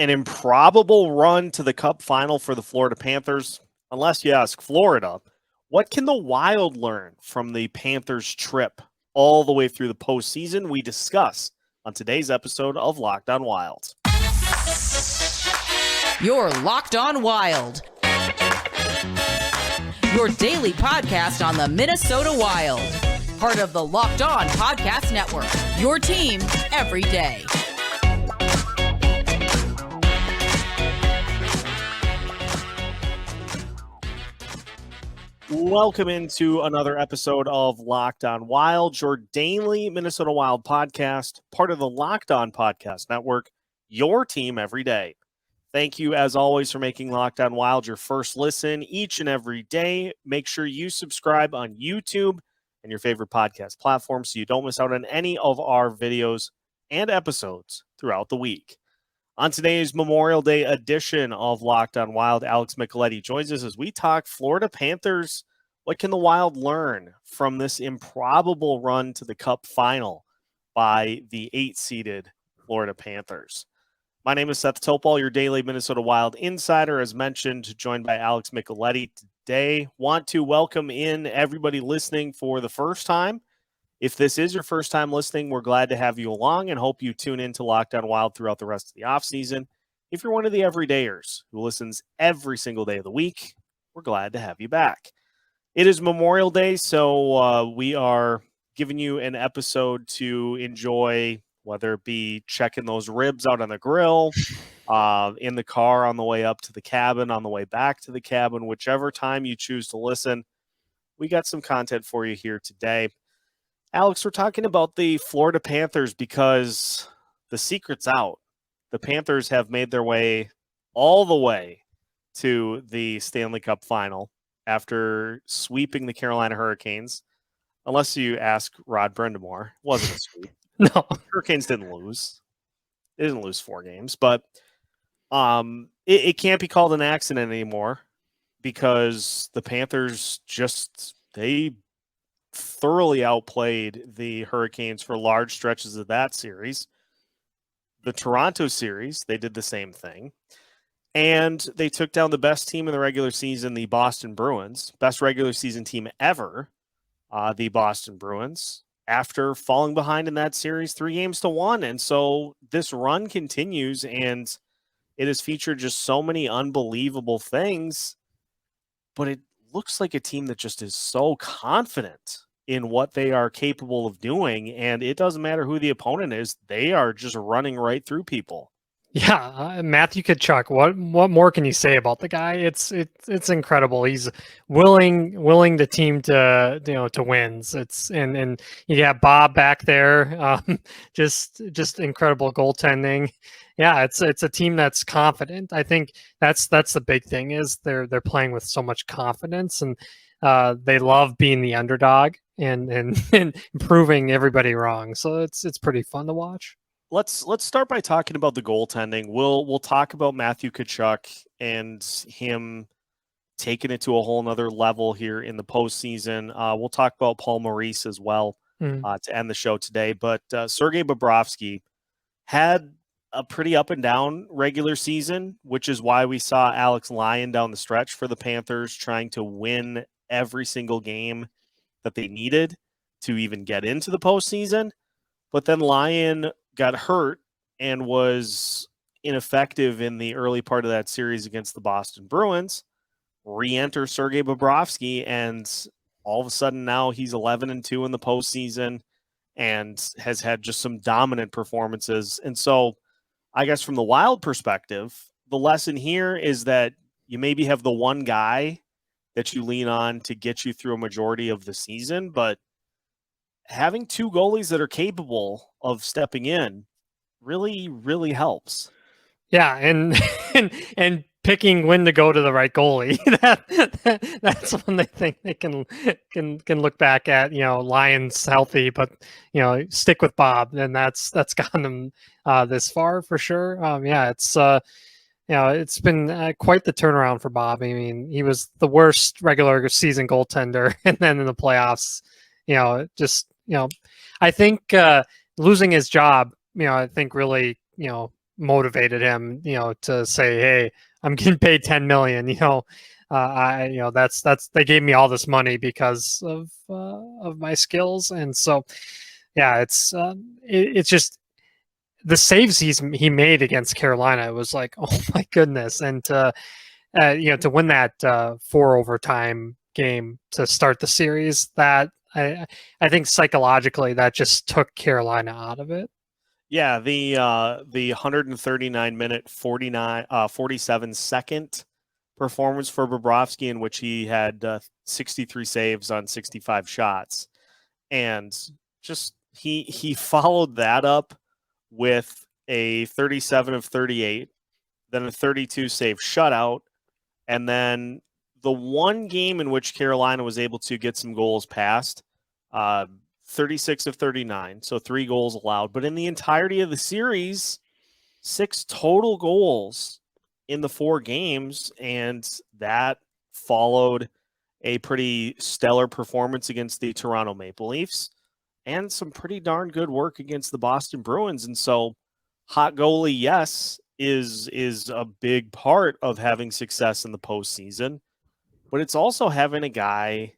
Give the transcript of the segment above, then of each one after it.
An improbable run to the Cup Final for the Florida Panthers. Unless you ask Florida, what can the Wild learn from the Panthers' trip all the way through the postseason? We discuss on today's episode of Locked On Wild. You're Locked On Wild, your daily podcast on the Minnesota Wild. Part of the Locked On Podcast Network, your team every day. Welcome into another episode of Locked On Wild, your daily Minnesota Wild podcast, part of the Locked On Podcast Network, your team every day. Thank you, as always, for making Locked On Wild your first listen each and every day. Make sure you subscribe on YouTube and your favorite podcast platform so you don't miss out on any of our videos and episodes throughout the week. On today's Memorial Day edition of Locked On Wild, Alex Micheletti joins us as we talk Florida Panthers. What can the Wild learn from this improbable run to the Cup Final by the 8-seeded Florida Panthers? My name is Seth Topol, your daily Minnesota Wild insider, as mentioned, joined by Alex Micheletti today. Want to welcome in everybody listening for the first time. If this is your first time listening, we're glad to have you along and hope you tune in to Locked On Wild throughout the rest of the offseason. If you're one of the everydayers who listens every single day of the week, we're glad to have you back. It is Memorial Day, so we are giving you an episode to enjoy, whether it be checking those ribs out on the grill, in the car on the way up to the cabin, on the way back to the cabin, whichever time you choose to listen. We got some content for you here today. Alex, we're talking about the Florida Panthers because the secret's out. The Panthers have made their way all the way to the Stanley Cup Final after sweeping the Carolina Hurricanes. Unless you ask Rod Brindamore, it wasn't a sweep. No, Hurricanes didn't lose. They didn't lose 4 games, but it can't be called an accident anymore because the Panthers they thoroughly outplayed the Hurricanes for large stretches of that series. The Toronto series, they did the same thing. And they took down the best team in the regular season, the Boston Bruins, best regular season team ever, the Boston Bruins, after falling behind in that series 3-1. And so this run continues, and it has featured just so many unbelievable things, but it looks like a team that just is so confident in what they are capable of doing, and it doesn't matter who the opponent is, they are just running right through people. yeah, Matthew Tkachuk. What more can you say about the guy? It's incredible. He's willing the team to wins. And you got Bob back there, just incredible goaltending. Yeah, it's a team that's confident. I think that's the big thing is they're playing with so much confidence, and they love being the underdog and proving everybody wrong. So it's pretty fun to watch. Let's start by talking about the goaltending. We'll talk about Matthew Tkachuk and him taking it to a whole nother level here in the postseason. We'll talk about Paul Maurice as well to end the show today. But Sergei Bobrovsky had a pretty up and down regular season, which is why we saw Alex Lyon down the stretch for the Panthers trying to win every single game that they needed to even get into the postseason. But then Lyon got hurt and was ineffective in the early part of that series against the Boston Bruins. Re-enter Sergei Bobrovsky, and all of a sudden now he's 11-2 in the postseason and has had just some dominant performances. And so I guess from the Wild perspective, the lesson here is that you maybe have the one guy that you lean on to get you through a majority of the season, but having 2 goalies that are capable of stepping in really, really helps. Yeah, and picking when to go to the right goalie. That's when they think they can look back at, Lyon's healthy, but stick with Bob, and that's gotten them this far for sure. It's been quite the turnaround for Bob. I mean, he was the worst regular season goaltender, and then in the playoffs, I think losing his job, I think really, motivated him, to say, hey, I'm getting paid 10 million, that's they gave me all this money because of my skills. And so, yeah, it's just the saves he made against Carolina. It was like, oh my goodness. And to win that 4 overtime game to start the series, that I think psychologically that just took Carolina out of it. Yeah, the 139-minute, 47-second performance for Bobrovsky, in which he had 63 saves on 65 shots, and just he followed that up with a 37 of 38, then a 32 save shutout, and then the one game in which Carolina was able to get some goals past, 36 of 39, so 3 goals allowed. But in the entirety of the series, 6 total goals in the 4 games, and that followed a pretty stellar performance against the Toronto Maple Leafs and some pretty darn good work against the Boston Bruins. And so hot goalie, yes, is a big part of having success in the postseason, but it's also having a guy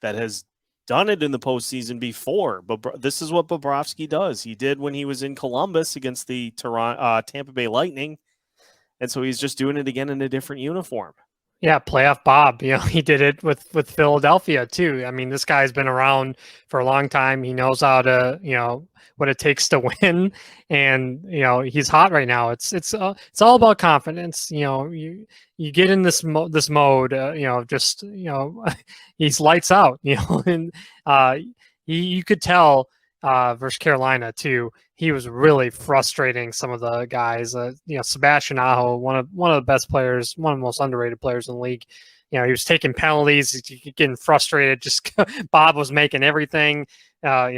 that has done it in the postseason before. But this is what Bobrovsky does. He did when he was in Columbus against the Tampa Bay Lightning, and so he's just doing it again in a different uniform. Yeah, playoff Bob. He did it with Philadelphia too. I mean, this guy's been around for a long time. He knows how to, what it takes to win, and he's hot right now. It's all about confidence. You get in this mode. He's lights out. And you could tell versus Carolina too. He was really frustrating some of the guys. Sebastian Aho, one of the best players, one of the most underrated players in the league. He was taking penalties, getting frustrated. Just Bob was making everything.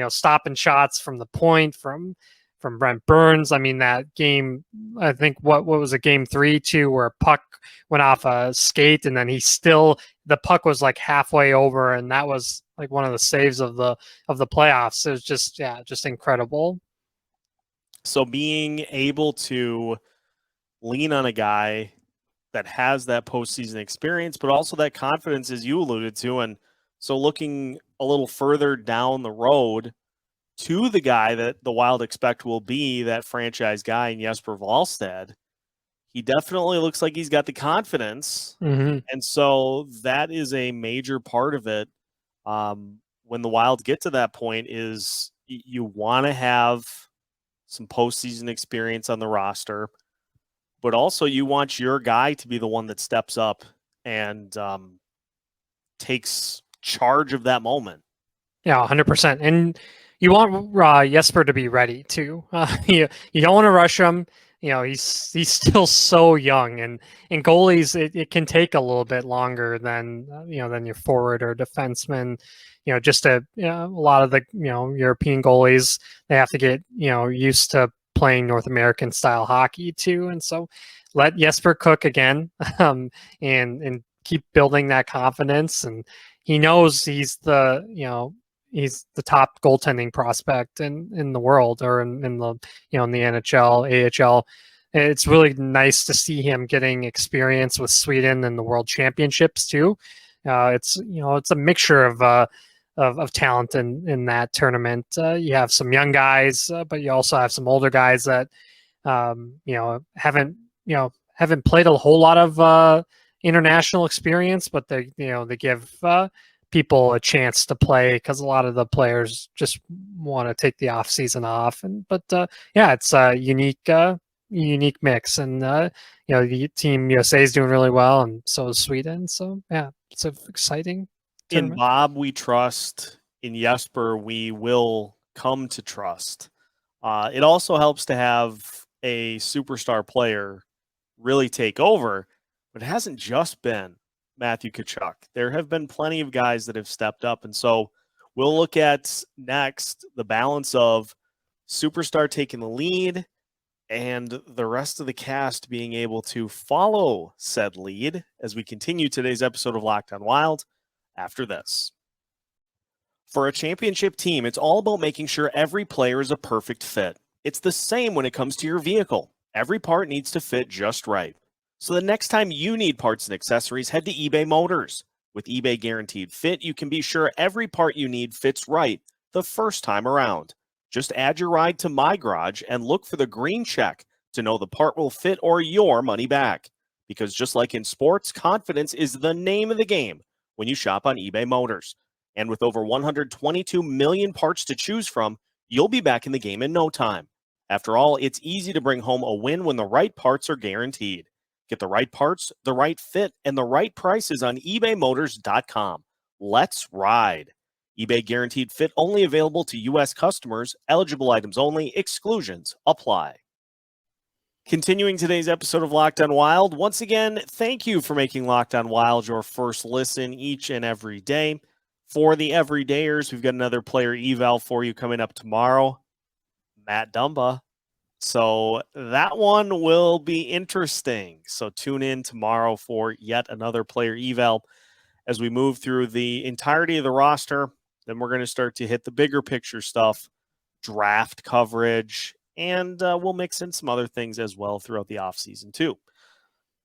Stopping shots from the point from Brent Burns. I mean, that game, I think what was it, game 3 too, where a puck went off a skate and then the puck was like halfway over, and that was like one of the saves of the playoffs. It was just incredible. So being able to lean on a guy that has that postseason experience, but also that confidence, as you alluded to, and so looking a little further down the road to the guy that the Wild expect will be that franchise guy in Jesper Wallstedt, he definitely looks like he's got the confidence. Mm-hmm. And so that is a major part of it. When the Wild get to that point, is you want to have some postseason experience on the roster, but also you want your guy to be the one that steps up and takes charge of that moment. Yeah, 100%. And you want Jesper to be ready too. You don't want to rush him. He's still so young, and goalies, it can take a little bit longer than than your forward or defenseman. Just a lot of the European goalies, they have to get used to playing North American style hockey too, and so let Jesper cook again, and keep building that confidence. And he knows he's the top goaltending prospect in the world, or in the in the NHL, AHL. It's really nice to see him getting experience with Sweden and the World Championships too. It's a mixture of talent in that tournament. You have some young guys, but you also have some older guys that haven't played a whole lot of international experience, but they give people a chance to play, because a lot of the players just want to take the off season off. It's a unique mix, and the team USA is doing really well, and so is Sweden. So yeah, it's an exciting tournament. In Bob we trust, in Jesper we will come to trust. It also helps to have a superstar player really take over, but it hasn't just been Matthew Tkachuk. There have been plenty of guys that have stepped up, and so we'll look at next the balance of superstar taking the lead and the rest of the cast being able to follow said lead as we continue today's episode of Locked On Wild after this. For a championship team, it's all about making sure every player is a perfect fit. It's the same when it comes to your vehicle. Every part needs to fit just right. So the next time you need parts and accessories, head to eBay Motors. With eBay Guaranteed Fit, you can be sure every part you need fits right the first time around. Just add your ride to My Garage and look for the green check to know the part will fit or your money back. Because just like in sports, confidence is the name of the game when you shop on eBay Motors. And with over 122 million parts to choose from, you'll be back in the game in no time. After all, it's easy to bring home a win when the right parts are guaranteed. Get the right parts, the right fit, and the right prices on ebaymotors.com. Let's ride. eBay Guaranteed Fit only available to U.S. customers. Eligible items only. Exclusions apply. Continuing today's episode of Locked On Wild, once again, thank you for making Locked On Wild your first listen each and every day. For the everydayers, we've got another player eval for you coming up tomorrow. Matt Dumba. So that one will be interesting. So tune in tomorrow for yet another player eval as we move through the entirety of the roster. Then we're going to start to hit the bigger picture stuff, draft coverage, and we'll mix in some other things as well throughout the offseason too.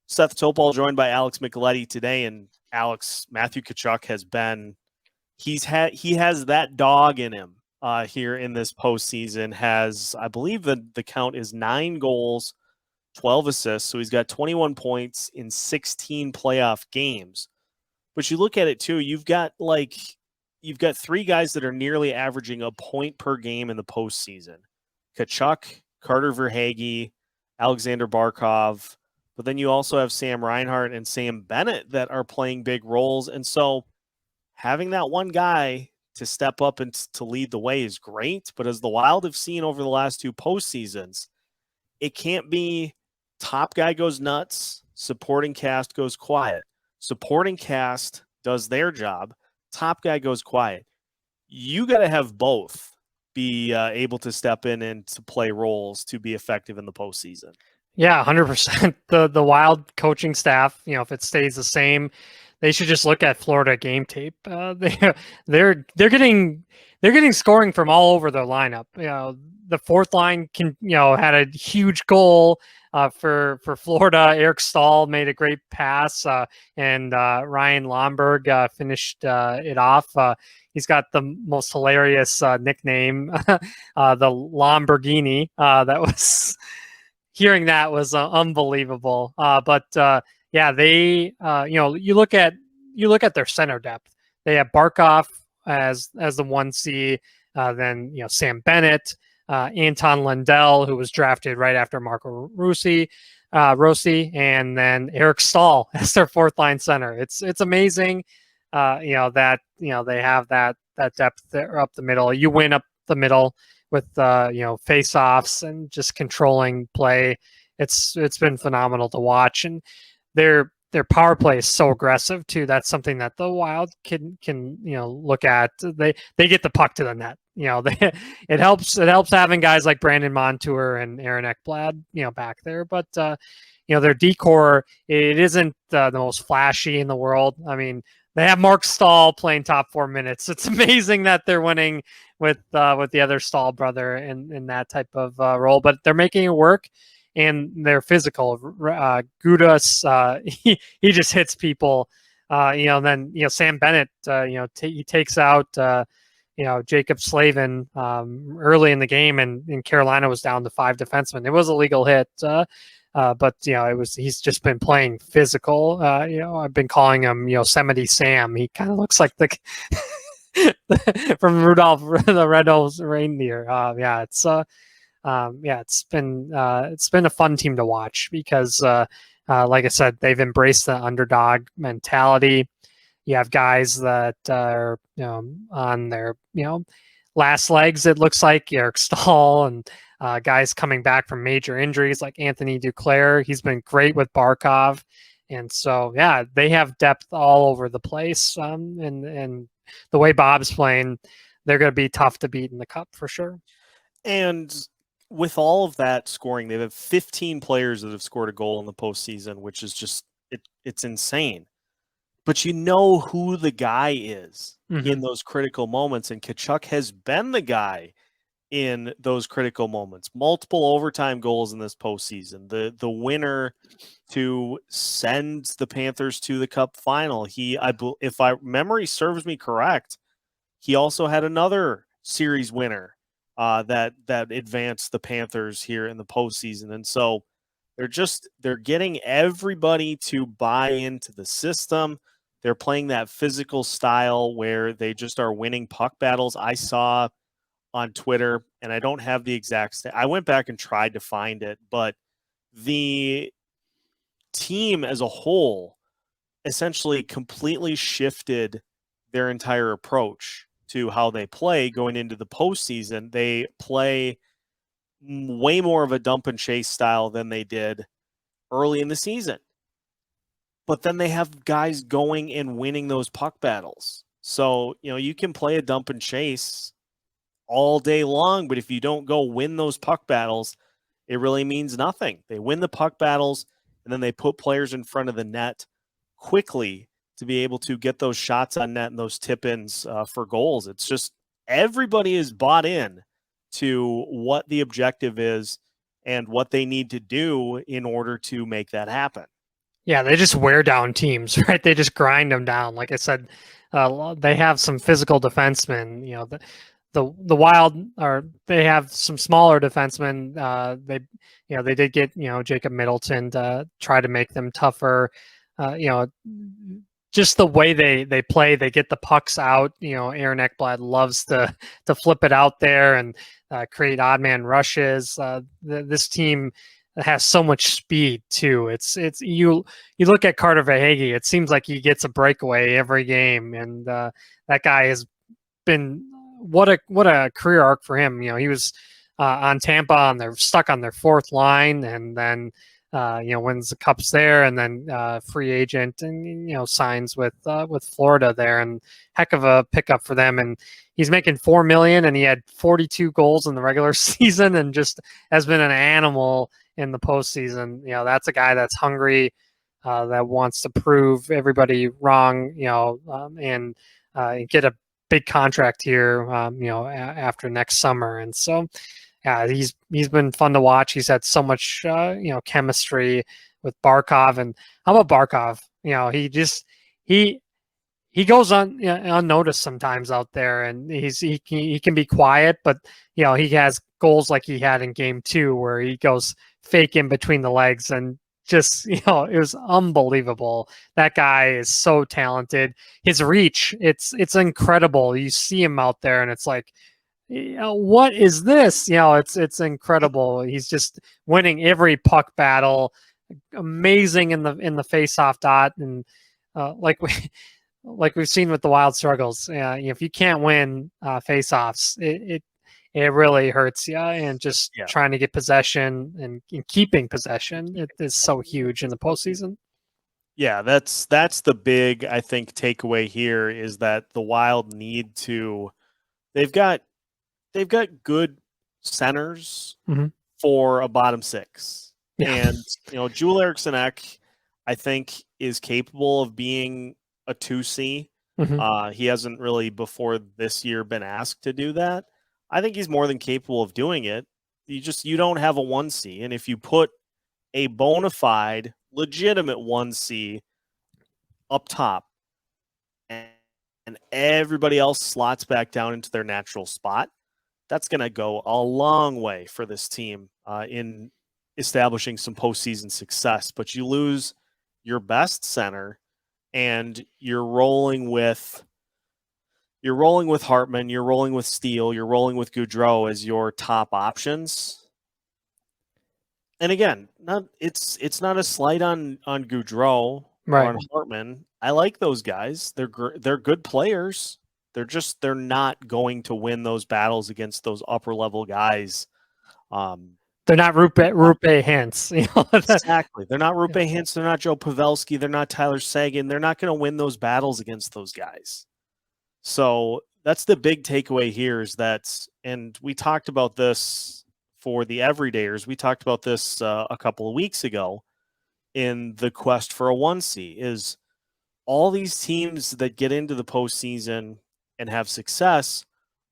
Seth Topol joined by Alex Micheletti today, and Matthew Tkachuk has been, he has that dog in him. Here in this postseason, has, I believe the count is 9 goals, 12 assists. So he's got 21 points in 16 playoff games. But you look at it too, you've got 3 guys that are nearly averaging a point per game in the postseason. Tkachuk, Carter Verhaeghe, Alexander Barkov. But then you also have Sam Reinhart and Sam Bennett that are playing big roles. And so having that one guy to step up and to lead the way is great. But as the Wild have seen over the last 2 postseasons, it can't be top guy goes nuts, supporting cast goes quiet. Supporting cast does their job, top guy goes quiet. You got to have both be able to step in and to play roles to be effective in the postseason. Yeah, 100%. The Wild coaching staff, if it stays the same, they should just look at Florida game tape. They're getting scoring from all over their lineup. The fourth line had a huge goal for Florida. Eric Stahl made a great pass, and Ryan Lomberg finished it off. He's got the most hilarious nickname, the Lamborghini. That was hearing that was unbelievable. Yeah, they you look at their center depth. They have Barkov as the 1C, then Sam Bennett, Anton Lundell, who was drafted right after Marco Rossi, and then Eric Stahl as their 4th line center. It's amazing, that they have that depth there up the middle. You win up the middle with face-offs and just controlling play. It's been phenomenal to watch, and their power play is so aggressive too. That's something that the Wild can look at. They get the puck to the net. It helps having guys like Brandon Montour and Aaron Ekblad back there. But their decor, it isn't the most flashy in the world. I mean, they have Mark Stahl playing top 4 minutes. It's amazing that they're winning with the other Stahl brother in that type of role, but they're making it work. And they're physical. Gudas, he just hits people. Then Sam Bennett, he takes out Jacob Slavin early in the game, and Carolina was down to 5 defensemen. It was a legal hit, but he's just been playing physical. I've been calling him Yosemite Sam. He kind of looks like the from Rudolph the Red-Nosed Reindeer. It's been a fun team to watch because, like I said, they've embraced the underdog mentality. You have guys that are on their last legs. It looks like Eric Stahl and guys coming back from major injuries like Anthony Duclair. He's been great with Barkov, and so they have depth all over the place. And the way Bob's playing, they're going to be tough to beat in the Cup for sure. And with all of that scoring, they have 15 players that have scored a goal in the postseason, which is just it's insane. But you know who the guy is in those critical moments, and Tkachuk has been the guy in those critical moments. Multiple overtime goals in this postseason. The winner to send the Panthers to the Cup Final. If memory serves me correct, he also had another series winner that advanced the Panthers here in the postseason. And so they're getting everybody to buy into the system. They're playing that physical style where they just are winning puck battles. I saw on Twitter, and I don't have the exact I went back and tried to find it, but the team as a whole essentially completely shifted their entire approach to how they play going into the postseason. They play way more of a dump and chase style than they did early in the season. But then they have guys going and winning those puck battles. So, you can play a dump and chase all day long, but if you don't go win those puck battles, it really means nothing. They win the puck battles, and then they put players in front of the net quickly to be able to get those shots on net and those tip-ins for goals. It's just everybody is bought in to what the objective is and what they need to do in order to make that happen. Yeah, they just wear down teams, right? They just grind them down. Like I said, they have some physical defensemen. The Wild they have some smaller defensemen. They did get Jacob Middleton to try to make them tougher. Just the way they play, they get the pucks out. Aaron Ekblad loves to flip it out there and create odd man rushes. This team has so much speed too. It's you look at Carter Verhaeghe, it seems like he gets a breakaway every game, and that guy has been what a career arc for him. He was on Tampa and they're stuck on their fourth line, and then wins the cups there, and then free agent and signs with Florida there, and heck of a pickup for them. And he's making $4 million, and he had 42 goals in the regular season, and just has been an animal in the postseason. That's a guy that's hungry, that wants to prove everybody wrong, and get a big contract here, after next summer. And so, he's been fun to watch. He's had so much, chemistry with Barkov. And how about Barkov? He goes unnoticed sometimes out there, and he can be quiet, but he has goals like he had in Game 2 where he goes fake in between the legs, and just it was unbelievable. That guy is so talented. His reach, it's incredible. You see him out there, and it's like, what is this? It's incredible. He's just winning every puck battle, amazing in the face-off dot, and like we've seen with the Wild struggles. If you can't win face-offs, it really hurts you. And just trying to get possession and keeping possession, it is so huge in the postseason. Yeah, that's the big, I think, takeaway here is that the Wild need to. They've got good centers for a bottom six, and Joel Eriksson Ek, I think, is capable of being a 2C. He hasn't really before this year been asked to do that. I think he's more than capable of doing it. You don't have a 1C, and if you put a bona fide, legitimate 1C up top, and everybody else slots back down into their natural spot, that's going to go a long way for this team in establishing some postseason success. But you lose your best center, and you're rolling with Hartman, you're rolling with Steele, you're rolling with Gaudreau as your top options. And again, it's not a slight on Gaudreau or on Hartman. I like those guys. They're good players. They're not going to win those battles against those upper level guys. They're not Rupe Hintz. Exactly. They're not Rupe Hintz. They're not Joe Pavelski. They're not Tyler Seguin. They're not going to win those battles against those guys. So that's the big takeaway here is that, and we talked about this for the everydayers. We talked about this a couple of weeks ago in the quest for a 1C is all these teams that get into the postseason and have success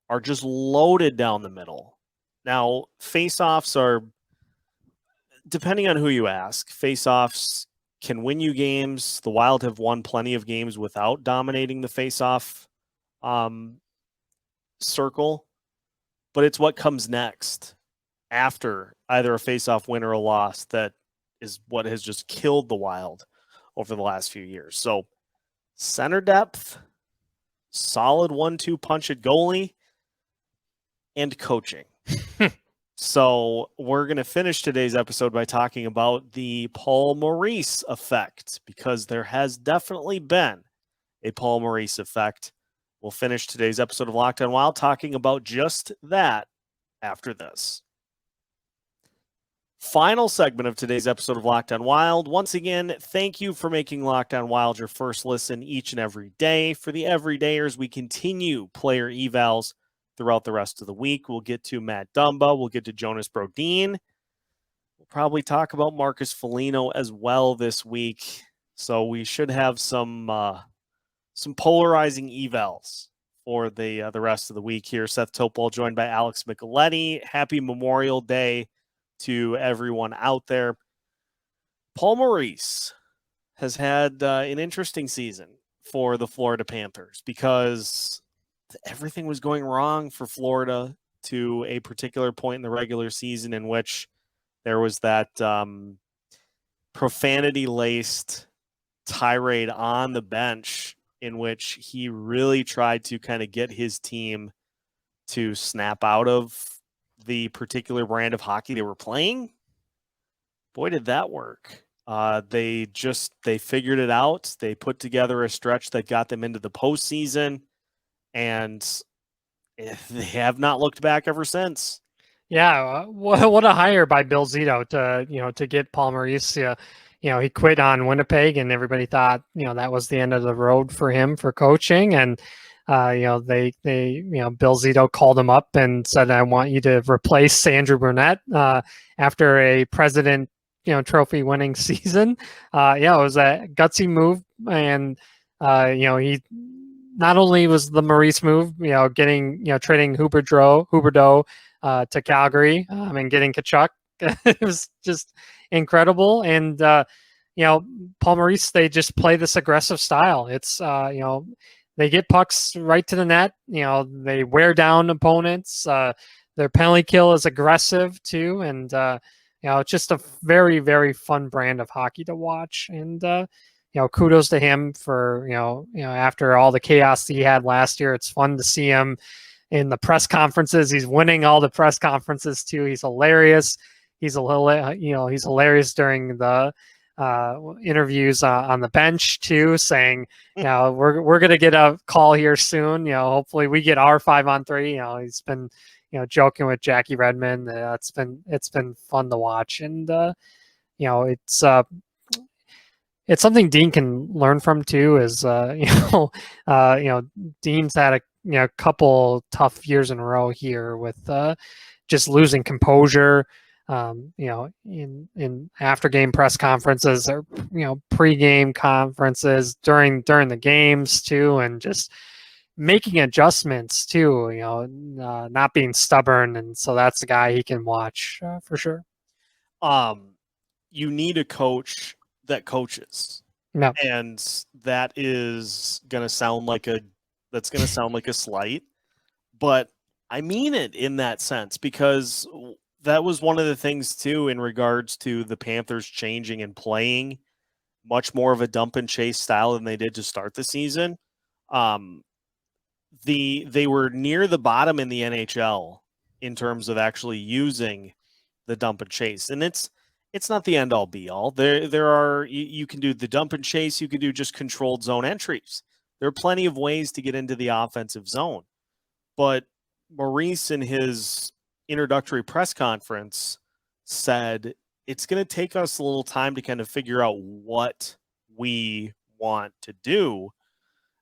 are just loaded down the middle. Now, face-offs are, depending on who you ask, face-offs can win you games. The Wild have won plenty of games without dominating the face-off circle, but it's what comes next after either a face-off win or a loss that is what has just killed the Wild over the last few years. So center depth, solid 1-2 punch at goalie, and coaching. So we're going to finish today's episode by talking about the Paul Maurice effect, because there has definitely been a Paul Maurice effect. We'll finish today's episode of Locked On Wild talking about just that after this. Final segment of today's episode of Locked On Wild. Once again, thank you for making Locked On Wild your first listen each and every day. For the everydayers, we continue player evals throughout the rest of the week. We'll get to Matt Dumba. We'll get to Jonas Brodin. We'll probably talk about Marcus Foligno as well this week. So we should have some polarizing evals for the rest of the week here. Seth Topol joined by Alex Micheletti. Happy Memorial Day to everyone out there. Paul Maurice has had an interesting season for the Florida Panthers, because everything was going wrong for Florida to a particular point in the regular season, in which there was that profanity-laced tirade on the bench in which he really tried to kind of get his team to snap out of the particular brand of hockey they were playing. Boy, did that work. They figured it out. They put together a stretch that got them into the postseason, and they have not looked back ever since. Yeah, what a hire by Bill Zito to get Paul Maurice. He quit on Winnipeg, and everybody thought that was the end of the road for him for coaching. And Bill Zito called him up and said, "I want you to replace Andrew Brunette after a President Trophy winning season." It was a gutsy move, and he not only was the Maurice move, getting trading Huberdeau to Calgary and getting Tkachuk. It was just incredible. And Paul Maurice, they just play this aggressive style. It's they get pucks right to the net. They wear down opponents. Their penalty kill is aggressive too, and it's just a very, very fun brand of hockey to watch. And kudos to him for after all the chaos he had last year. It's fun to see him in the press conferences. He's winning all the press conferences too. He's hilarious. He's hilarious during the interviews on the bench too, saying, we're going to get a call here soon. Hopefully we get our 5-on-3. He's been, joking with Jackie Redmond. It's been fun to watch. And, it's something Dean can learn from too, is, Dean's had a couple tough years in a row here with just losing composure, in after game press conferences, or pre-game conferences during the games too, and just making adjustments too, not being stubborn. And so that's the guy he can watch for sure. You need a coach that coaches. No. And that is going to sound like a slight, but I mean it in that sense, because that was one of the things too, in regards to the Panthers changing and playing much more of a dump and chase style than they did to start the season. They were near the bottom in the NHL in terms of actually using the dump and chase. And it's not the end all be all. There are, you can do the dump and chase. You can do just controlled zone entries. There are plenty of ways to get into the offensive zone, but Maurice, in his introductory press conference, said it's going to take us a little time to kind of figure out what we want to do.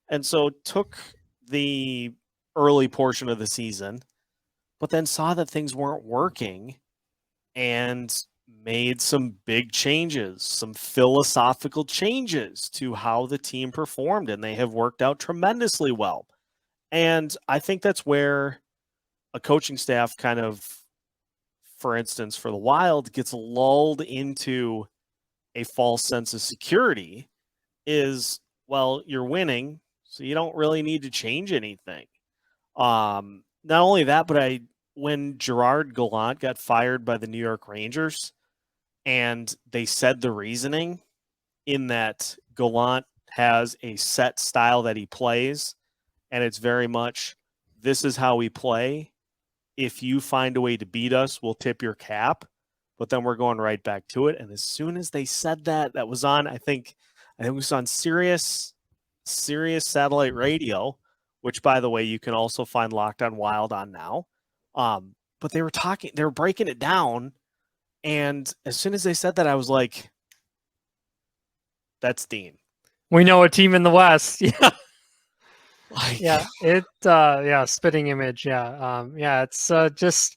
And so took the early portion of the season, but then saw that things weren't working and made some big changes, some philosophical changes to how the team performed, and they have worked out tremendously well. And I think that's where a coaching staff kind of for instance, for the Wild, gets lulled into a false sense of security is, well, you're winning, so you don't really need to change anything. Not only that, but when Gerard Gallant got fired by the New York Rangers, and they said the reasoning in that Gallant has a set style that he plays, and it's very much, this is how we play. If you find a way to beat us, we'll tip your cap, but then we're going right back to it. And as soon as they said that, that was on, I think it was on Sirius satellite radio, which, by the way, you can also find Locked on Wild on now. But they were breaking it down. And as soon as they said that, I was like, that's Dean. We know a team in the West. Yeah. Like, Spitting image. It's just,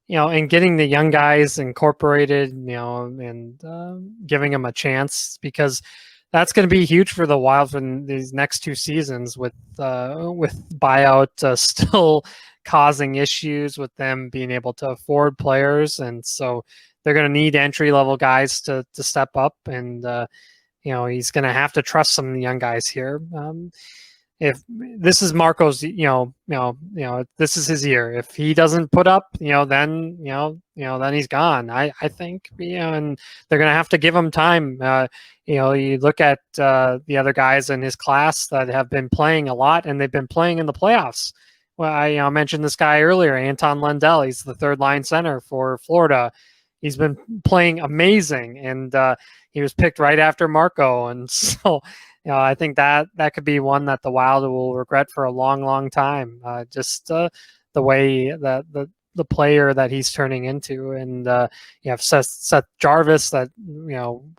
and getting the young guys incorporated, and giving them a chance, because that's going to be huge for the Wild in these next 2 seasons with buyout still causing issues with them being able to afford players. And so they're going to need entry-level guys to step up, and he's going to have to trust some of the young guys here. If this is Marco's, this is his year. If he doesn't put up, then he's gone. I think, and they're going to have to give him time. You look at the other guys in his class that have been playing a lot, and they've been playing in the playoffs. Well, I mentioned this guy earlier, Anton Lundell. He's the third line center for Florida. He's been playing amazing, and he was picked right after Marco. And so, I think that could be one that the Wild will regret for a long, long time. Just the way that the player that he's turning into. And you have Seth Jarvis that,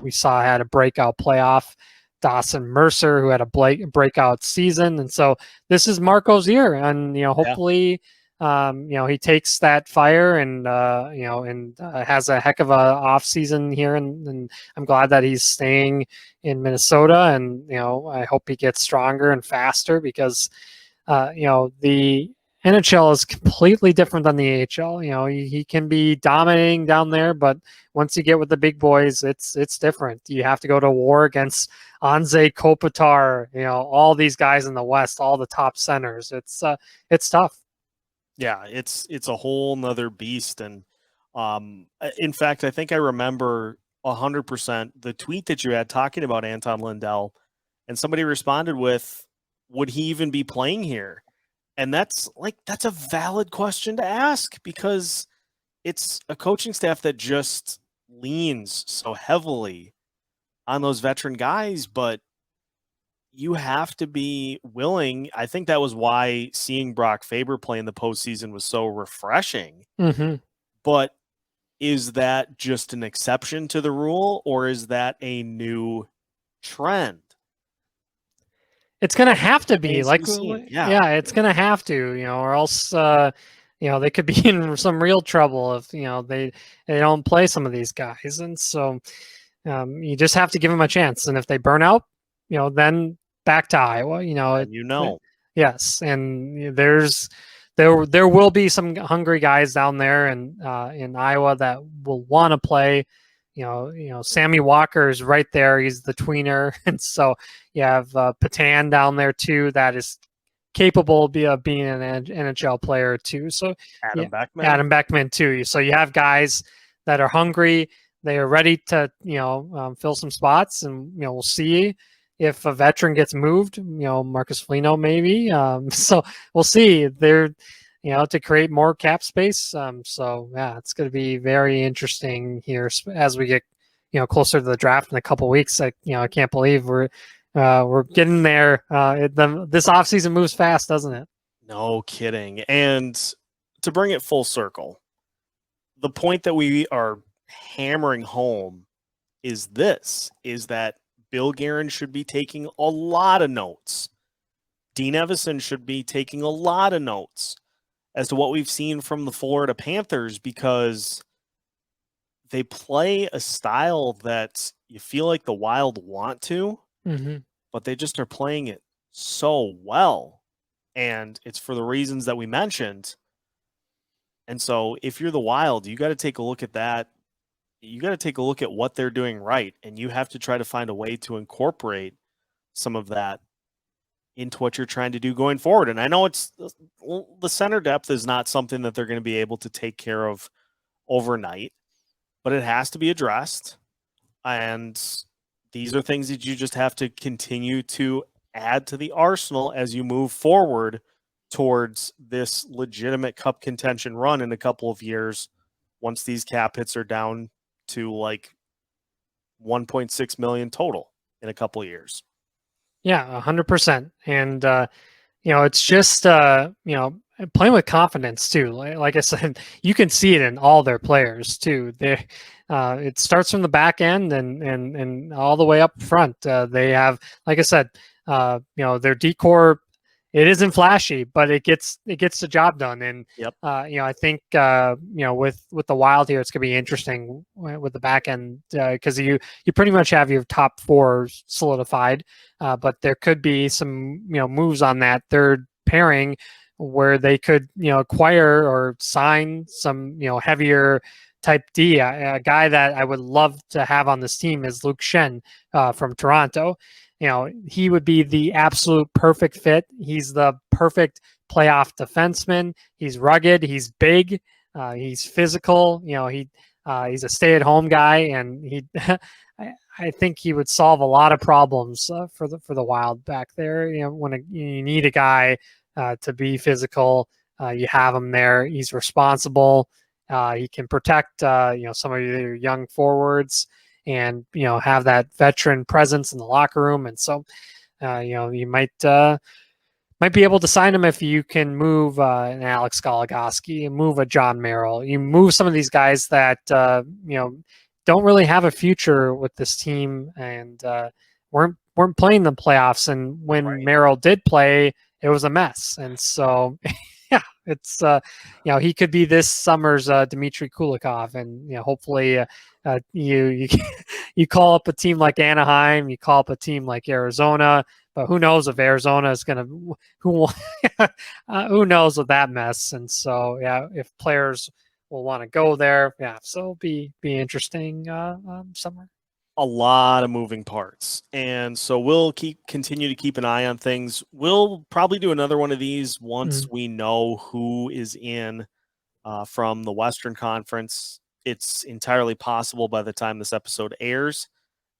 we saw had a breakout playoff. Dawson Mercer, who had a breakout season. And so this is Marco's year. And, hopefully, he takes that fire and has a heck of a off season here. And I'm glad that he's staying in Minnesota. And, I hope he gets stronger and faster, because, the NHL is completely different than the AHL. He can be dominating down there, but once you get with the big boys, it's different. You have to go to war against Anze Kopitar, all these guys in the West, all the top centers. It's tough. Yeah, it's a whole nother beast. And in fact, I think I remember 100% the tweet that you had talking about Anton Lundell, and somebody responded with, would he even be playing here? And that's a valid question to ask, because it's a coaching staff that just leans so heavily on those veteran guys, but you have to be willing. I think that was why seeing Brock Faber play in the postseason was so refreshing. Mm-hmm. But is that just an exception to the rule, or is that a new trend? It's going to have to be it's going to have to, or else, they could be in some real trouble if, they don't play some of these guys. And so you just have to give them a chance. And if they burn out, then back to Iowa, yes. And there will be some hungry guys down there and in Iowa that will want to play. Sammy Walker is right there. He's the tweener. And so you have Patan down there too, that is capable of being an NHL player too. So Adam Beckman too. So you have guys that are hungry. They are ready to, fill some spots, and, we'll see if a veteran gets moved, Marcus Foligno maybe. So we'll see. They're, to create more cap space. So yeah, it's going to be very interesting here as we get, closer to the draft in a couple of weeks. I can't believe we're getting there. This offseason moves fast, doesn't it? No kidding. And to bring it full circle, the point that we are hammering home is that Bill Guerin should be taking a lot of notes. Dean Evison should be taking a lot of notes as to what we've seen from the Florida Panthers, because they play a style that you feel like the Wild want to, but they just are playing it so well. And it's for the reasons that we mentioned. And so if you're the Wild, you got to take a look at that. You got to take a look at what they're doing right, and you have to try to find a way to incorporate some of that into what you're trying to do going forward. And I know it's the center depth is not something that they're going to be able to take care of overnight, but it has to be addressed. And these are things that you just have to continue to add to the arsenal as you move forward towards this legitimate cup contention run in a couple of years, once these cap hits are down to like 1.6 million total in a couple of years. Yeah, 100%. And, it's just, playing with confidence too. Like I said, you can see it in all their players too. It starts from the back end and all the way up front. They have, like I said, their decor, it isn't flashy, but it gets the job done. And Yep. I think with the Wild here, it's gonna be interesting with the back end because you pretty much have your top four solidified, but there could be some moves on that third pairing where they could acquire or sign some heavier type D. A guy that I would love to have on this team is Luke Schenn from Toronto. He would be the absolute perfect fit. He's the perfect playoff defenseman. He's rugged. He's big. He's physical. He's a stay-at-home guy, and I think he would solve a lot of problems for the Wild back there. When you need a guy to be physical, you have him there. He's responsible. He can protect some of your young forwards, and have that veteran presence in the locker room. And so you might be able to sign him if you can move an Alex Goligoski, move a John Merrill. You move some of these guys that don't really have a future with this team and weren't playing the playoffs. And when Merrill did play, it was a mess. And so yeah, it's he could be this summer's Dmitry Kulikov, and hopefully you call up a team like Anaheim, you call up a team like Arizona, but who knows if Arizona is going to who knows with that mess. And so if players will want to go there, so it'll be interesting summer. A lot of moving parts, and so we'll continue to keep an eye on things. We'll probably do another one of these once we know who is in from the Western Conference. It's entirely possible by the time this episode airs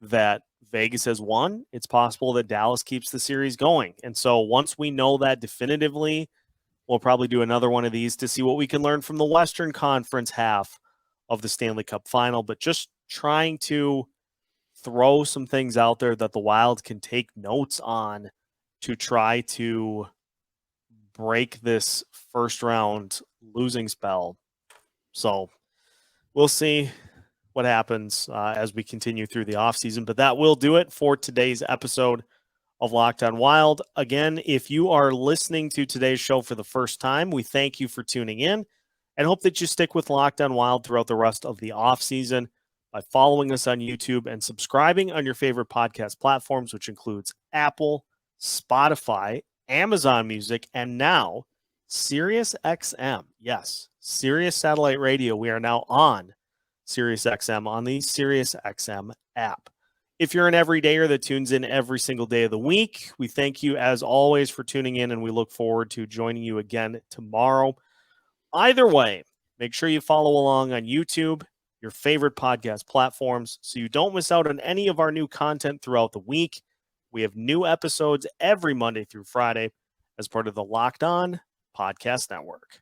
that Vegas has won. It's possible that Dallas keeps the series going, and so once we know that definitively, we'll probably do another one of these to see what we can learn from the Western Conference half of the Stanley Cup Final. But just trying to throw some things out there that the Wild can take notes on to try to break this first round losing spell. So we'll see what happens as we continue through the offseason. But that will do it for today's episode of Locked On Wild. Again, if you are listening to today's show for the first time, we thank you for tuning in and hope that you stick with Locked On Wild throughout the rest of the offseason by following us on YouTube and subscribing on your favorite podcast platforms, which includes Apple, Spotify, Amazon Music, and now SiriusXM. Yes, Sirius Satellite Radio. We are now on SiriusXM on the SiriusXM app. If you're an everydayer that tunes in every single day of the week, we thank you as always for tuning in, and we look forward to joining you again tomorrow. Either way, make sure you follow along on YouTube, your favorite podcast platforms, so you don't miss out on any of our new content throughout the week. We have new episodes every Monday through Friday as part of the Locked On Podcast Network.